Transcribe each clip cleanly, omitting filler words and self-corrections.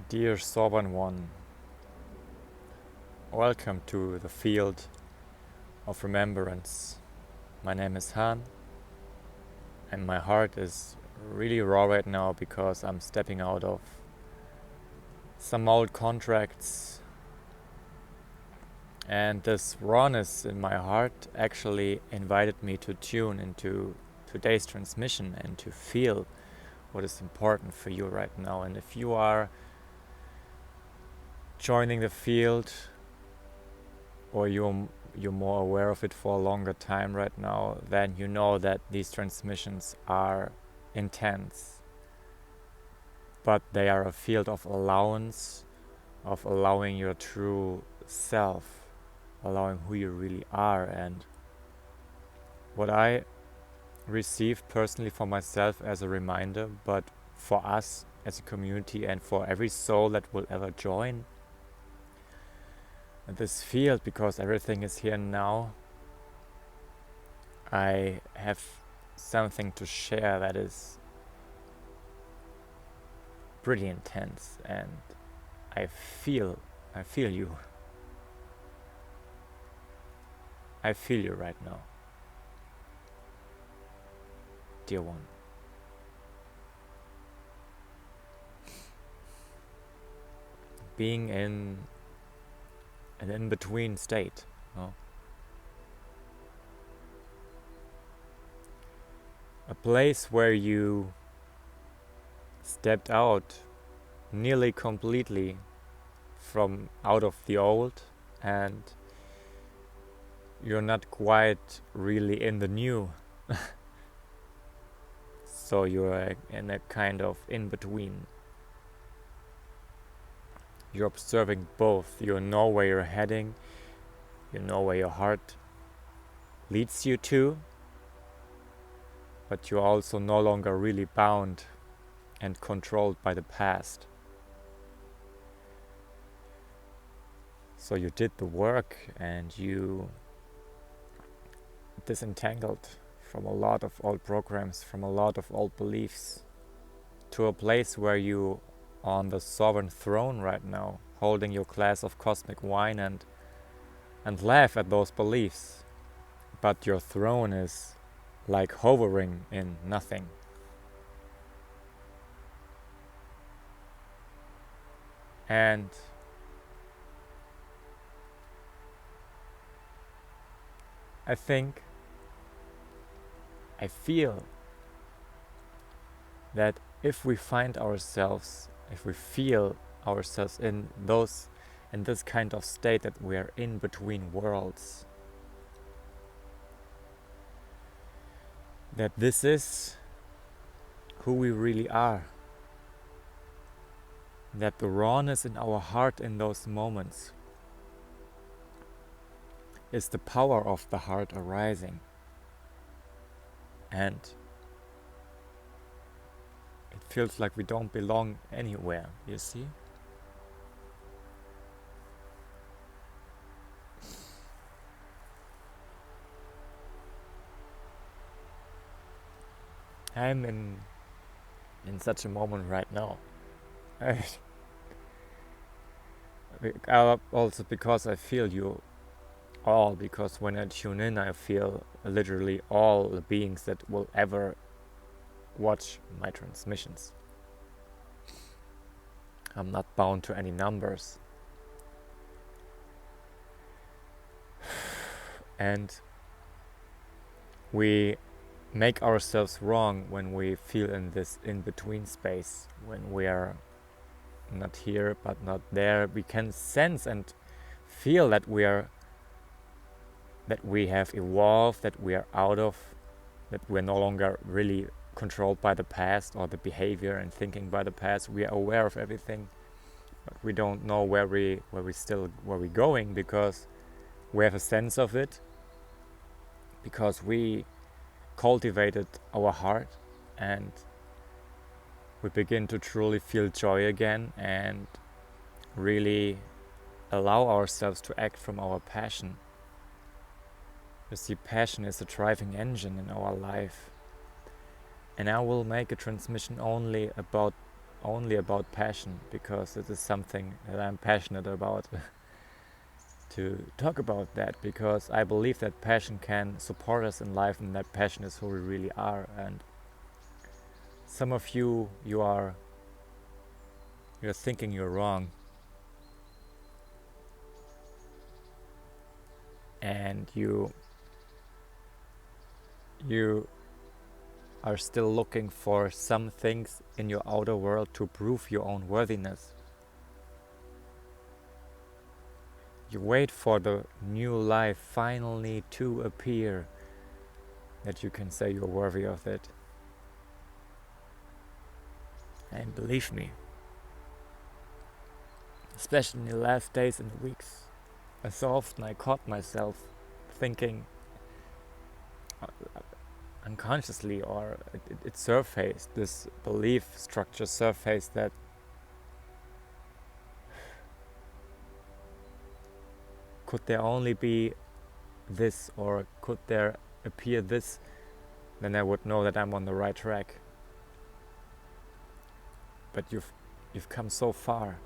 Dear Sovereign One, welcome to the field of remembrance. My name is Han, and my heart is really raw right now because I'm stepping out of some old contracts, and this rawness in my heart actually invited me to tune into today's transmission and to feel what is important for you right now. And if you are joining the field, or you're more aware of it for a longer time right now, then you know that these transmissions are intense, but they are a field of allowance, of allowing your true self, allowing who you really are. And what I received personally for myself as a reminder, but for us as a community and for every soul that will ever join this field, because everything is here now, I have something to share that is pretty intense, and I feel you. I feel you right now, dear one. Being in an in-between state, no? A place where you stepped out nearly completely from out of the old, and you're not quite really in the new. So you're in a kind of in-between. You're observing both. You know where you're heading, you know where your heart leads you to, but you're also no longer really bound and controlled by the past. So you did the work and you disentangled from a lot of old programs, from a lot of old beliefs, to a place where you are on the sovereign throne right now, holding your glass of cosmic wine and laugh at those beliefs. But your throne is like hovering in nothing. And I feel that if we find ourselves, if we feel ourselves in this kind of state that we are in between worlds, that this is who we really are. That the rawness in our heart in those moments is the power of the heart arising. And it feels like we don't belong anywhere, you see? I'm in such a moment right now. Also because I feel you all, because when I tune in I feel literally all the beings that will ever watch my transmissions. I'm not bound to any numbers. And we make ourselves wrong when we feel in this in-between space, when we are not here but not there. We can sense and feel that we have evolved, that we are out of, that we're no longer really controlled by the past or the behavior and thinking by the past. We are aware of everything, but we don't know where we're going, because we have a sense of it, because we cultivated our heart and we begin to truly feel joy again and really allow ourselves to act from our passion. You see, passion is a driving engine in our life. And I will make a transmission only about only about passion, because it is something that I'm passionate about to talk about that, because I believe that passion can support us in life, and that passion is who we really are. And some of you're thinking you're wrong, and you are still looking for some things in your outer world to prove your own worthiness. You wait for the new life finally to appear, that you can say you're worthy of it. And believe me, especially in the last days and weeks, so often I caught myself thinking unconsciously, or it surfaced, this belief structure surfaced, that could there only be this, or could there appear this, then I would know that I'm on the right track. But you've come so far.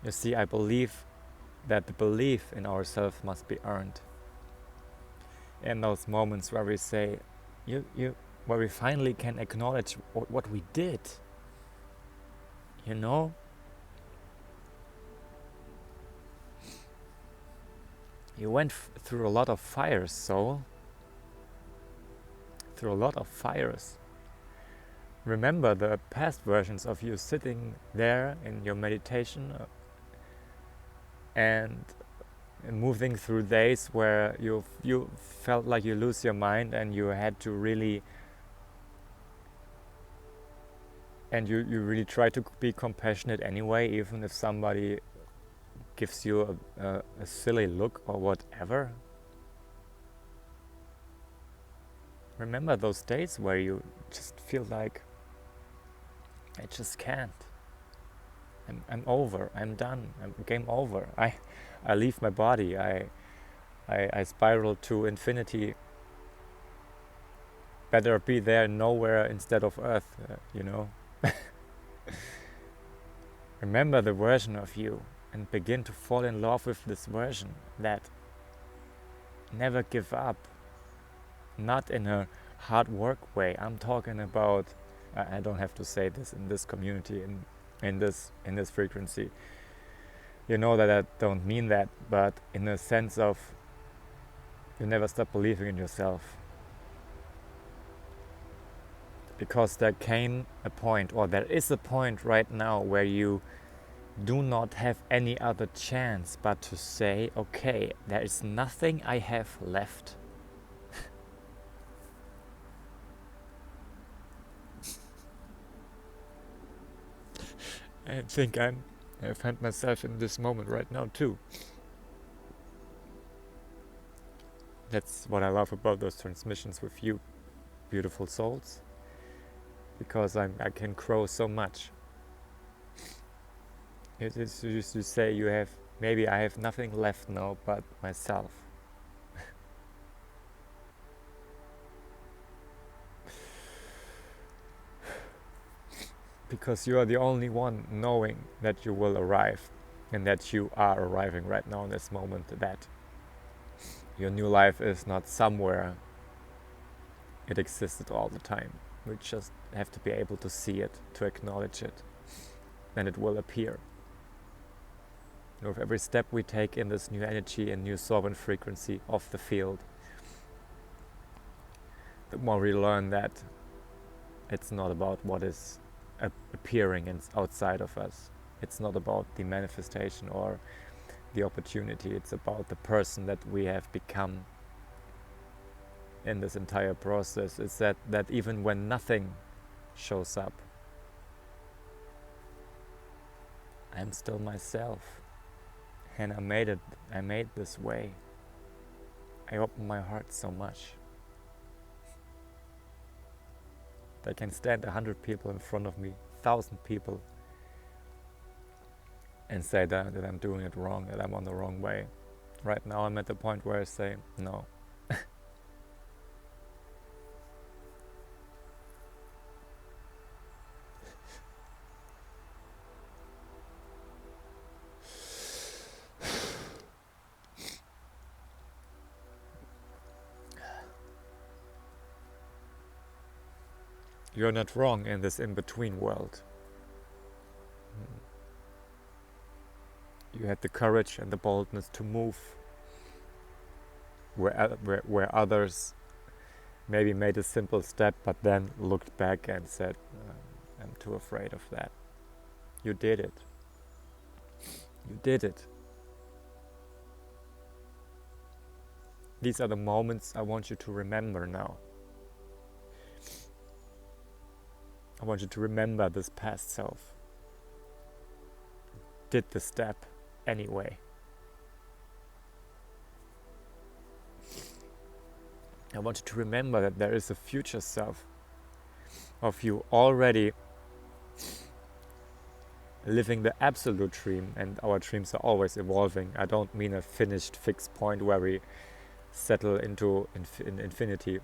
You see, I believe that the belief in ourselves must be earned. In those moments where we say, where we finally can acknowledge what we did, you know? You went through a lot of fires, soul. Through a lot of fires. Remember the past versions of you sitting there in your meditation and moving through days where you felt like you lose your mind, and you had to really, and you really try to be compassionate anyway, even if somebody gives you a silly look or whatever. Remember those days where you just feel like, I just can't. I'm over. I'm done. I'm game over. I leave my body. I spiral to infinity. Better be there nowhere instead of Earth, you know. Remember the version of you, and begin to fall in love with this version that never give up. Not in a hard work way. I'm talking about, I don't have to say this in this community, in this frequency. You know that I don't mean that, but in a sense of, you never stop believing in yourself. Because there came a point, or there is a point right now, where you do not have any other chance but to say, okay, there is nothing I have left. I think I find myself in this moment right now too. That's what I love about those transmissions with you, beautiful souls, because I can grow so much. It is used to say, maybe I have nothing left now but myself. Because you are the only one knowing that you will arrive, and that you are arriving right now in this moment, that your new life is not somewhere. It existed all the time. We just have to be able to see it, to acknowledge it, and it will appear. And with every step we take in this new energy and new sovereign frequency of the field, the more we learn that it's not about what is appearing outside of us. It's not about the manifestation or the opportunity. It's about the person that we have become in this entire process. It's that even when nothing shows up, I'm still myself, and I made this way. I opened my heart so much. I can stand 100 people in front of me, 1,000 people, and say that I'm doing it wrong, that I'm on the wrong way. Right now I'm at the point where I say, no. You're not wrong in this in-between world. You had the courage and the boldness to move where others maybe made a simple step, but then looked back and said, I'm too afraid of that. You did it. You did it. These are the moments I want you to remember now. I want you to remember this past self. Did the step anyway. I want you to remember that there is a future self of you already living the absolute dream, and our dreams are always evolving. I don't mean a finished, fixed point where we settle into infinity.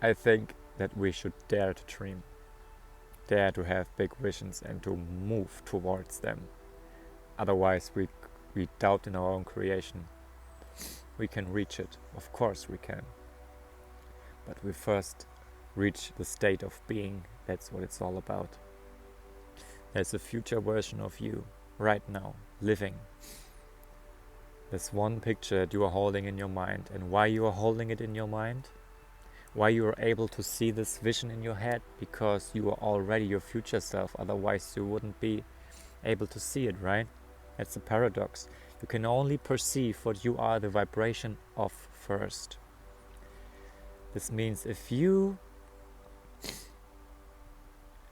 I think that we should dare to dream, dare to have big visions and to move towards them. Otherwise we doubt in our own creation. We can reach it, of course we can. But we first reach the state of being. That's what it's all about. There's a future version of you right now, living. This one picture that you are holding in your mind, and why you are holding it in your mind, why you are able to see this vision in your head, because you are already your future self, otherwise you wouldn't be able to see it, right? That's the paradox. You can only perceive what you are the vibration of first. This means if you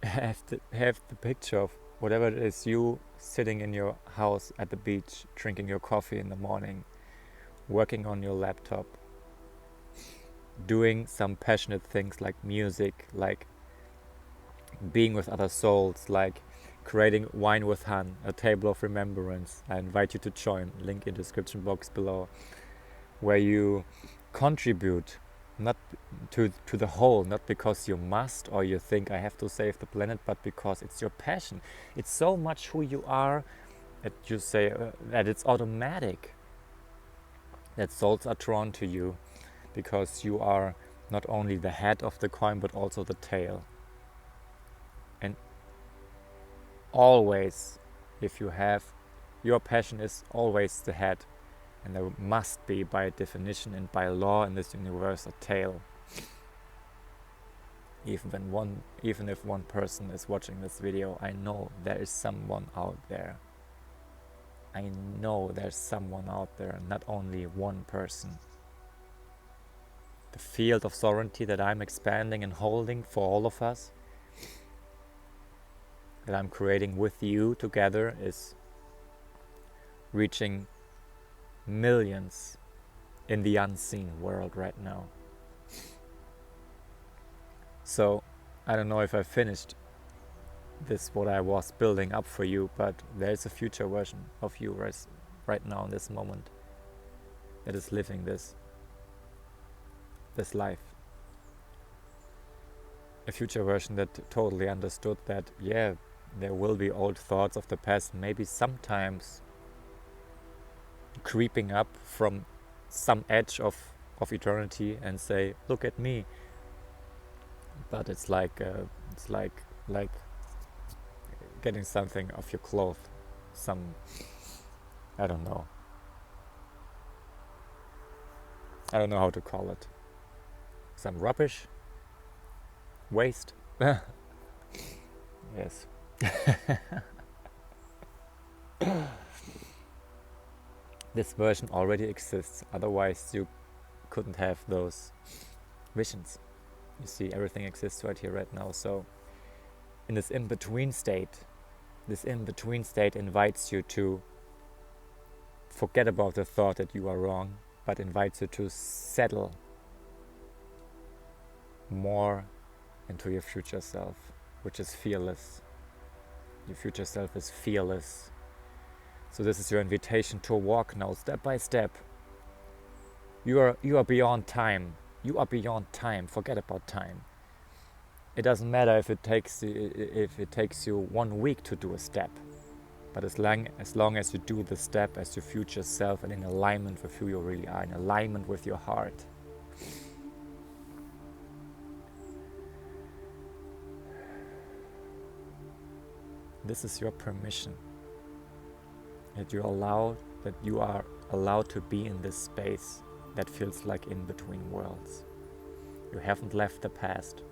have the picture of whatever it is, you sitting in your house at the beach, drinking your coffee in the morning, working on your laptop, doing some passionate things like music, like being with other souls, like creating Wine with Han, a table of remembrance. I invite you to join, link in the description box below, where you contribute not to the whole, not because you must or you think I have to save the planet, but because it's your passion. It's so much who you are that you say that it's automatic that souls are drawn to you, because you are not only the head of the coin but also the tail. And always, if you have, your passion is always the head, and there must be, by definition and by law in this universe, a tail. Even if one person is watching this video, I know there is someone out there. I know there's someone out there, not only one person. The field of sovereignty that I'm expanding and holding for all of us, that I'm creating with you together, is reaching millions in the unseen world right now. So I don't know if I finished this, what I was building up for you, but there's a future version of you right now in this moment that is living this life. A future version that totally understood that, yeah, there will be old thoughts of the past, maybe sometimes creeping up from some edge of eternity and say, look at me. But it's like getting something off your clothes, I don't know how to call it, some rubbish, waste. Yes. This version already exists, otherwise you couldn't have those visions. You see, everything exists right here, right now. So in this in-between state invites you to forget about the thought that you are wrong, but invites you to settle more into your future self, which is fearless. Your future self is fearless. So this is your invitation to walk now, step by step. You are beyond time. You are beyond time. Forget about time. It doesn't matter if it takes you 1 week to do a step, but as long as you do the step as your future self and in alignment with who you really are, in alignment with your heart, This is your permission. That you are allowed to be in this space that feels like in between worlds. You haven't left the past.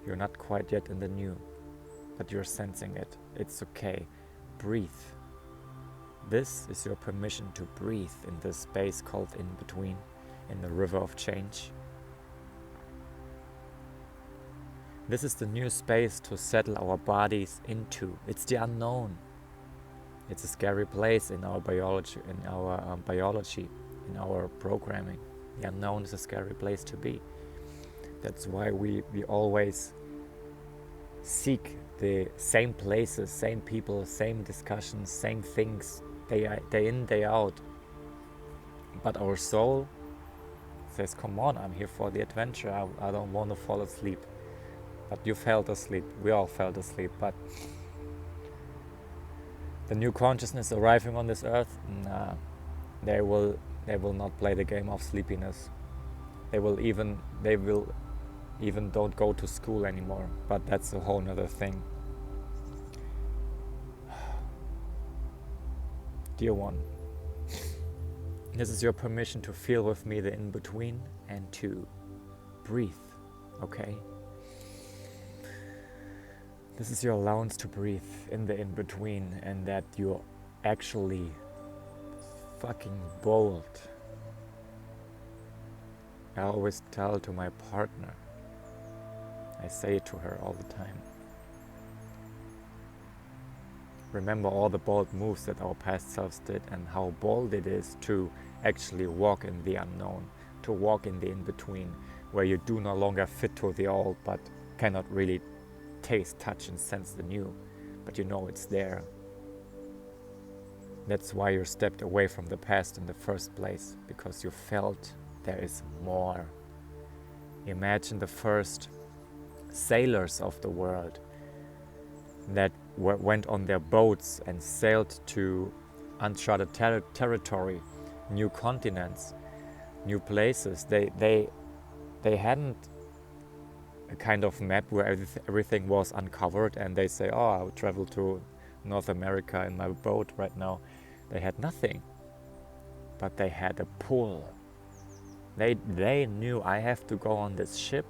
You're not quite yet in the new, but you're sensing it. It's okay. Breathe. This is your permission to breathe in this space called in between, in the river of change. This is the new space to settle our bodies into. It's the unknown. It's a scary place in our biology, in our programming. The unknown is a scary place to be. That's why we always seek the same places, same people, same discussions, same things, day in, day out. But our soul says, come on, I'm here for the adventure. I don't want to fall asleep. But you fell asleep. We all fell asleep. But the new consciousness arriving on this earth, they will not play the game of sleepiness. They will even don't go to school anymore. But that's a whole nother thing. Dear one, this is your permission to feel with me the in-between and to breathe, okay? This is your allowance to breathe in the in-between, and that you're actually fucking bold. I always tell to my partner, I say it to her all the time. Remember all the bold moves that our past selves did and how bold it is to actually walk in the unknown, to walk in the in-between, where you do no longer fit to the old but cannot really taste, touch and sense the new, but you know it's there. That's why you stepped away from the past in the first place, because you felt there is more. Imagine the first sailors of the world that went on their boats and sailed to uncharted territory, new continents, new places. They hadn't a kind of map where everything was uncovered and they say, oh, I'll travel to North America in my boat right now. They had nothing, but they had a pull. They knew, I have to go on this ship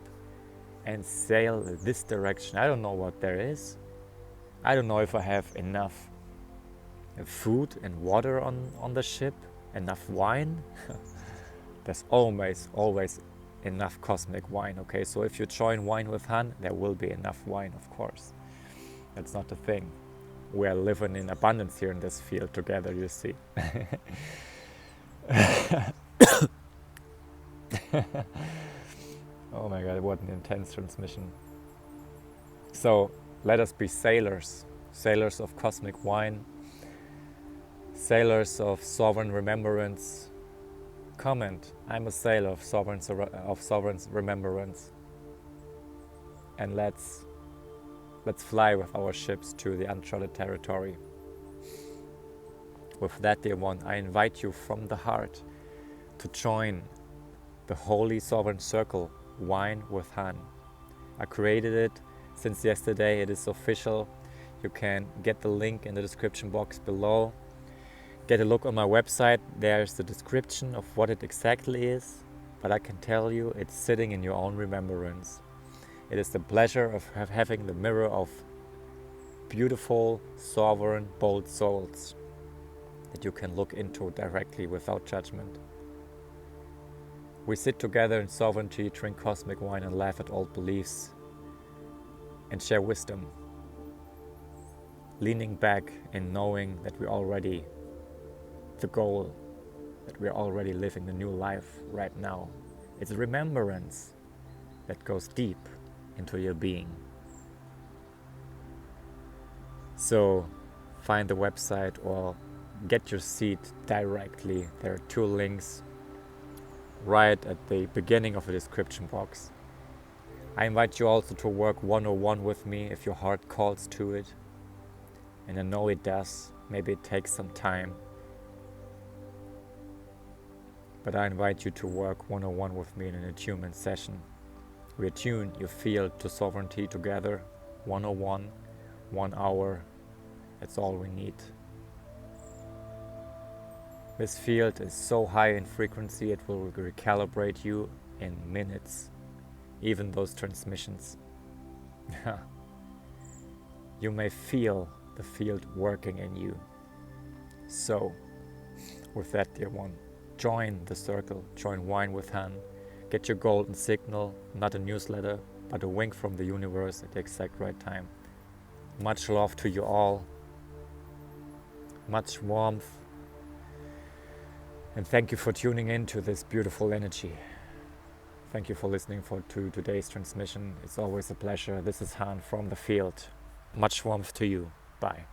and sail this direction. I don't know what there is. I don't know if I have enough food and water on the ship, enough wine. There's always enough cosmic wine, okay? So if you join Wine with Han, there will be enough wine, of course. That's not the thing. We're living in abundance here in this field together, you see. Oh my God, what an intense transmission. So let us be sailors of cosmic wine, sailors of sovereign remembrance. Comment, I'm a sailor of sovereign's remembrance. And let's fly with our ships to the uncharted territory. With that, dear one, I invite you from the heart to join the Holy Sovereign Circle, Wine with Han. I created it since yesterday. It is official. You can get the link in the description box below. Get a look on my website. There's the description of what it exactly is, but I can tell you it's sitting in your own remembrance. It is the pleasure of having the mirror of beautiful, sovereign, bold souls that you can look into directly without judgment. We sit together in sovereignty, drink cosmic wine and laugh at old beliefs and share wisdom, leaning back and knowing that we're already the goal, that we're already living the new life right now. It's a remembrance that goes deep into your being. So find the website or get your seat directly. There are 2 links right at the beginning of the description box. I invite you also to work 101 with me if your heart calls to it. And I know it does. Maybe it takes some time. But I invite you to work 101 with me in an attunement session. We attune your field to sovereignty together, 101, 1 hour, That's all we need. This field is so high in frequency, it will recalibrate you in minutes. Even those transmissions. You may feel the field working in you. So, with that, dear one, join the circle, join Wine with Han, get your golden signal, not a newsletter, but a wink from the universe at the exact right time. Much love to you all, much warmth, and thank you for tuning in to this beautiful energy. Thank you for listening to today's transmission. It's always a pleasure. This is Han from the field. Much warmth to you. Bye.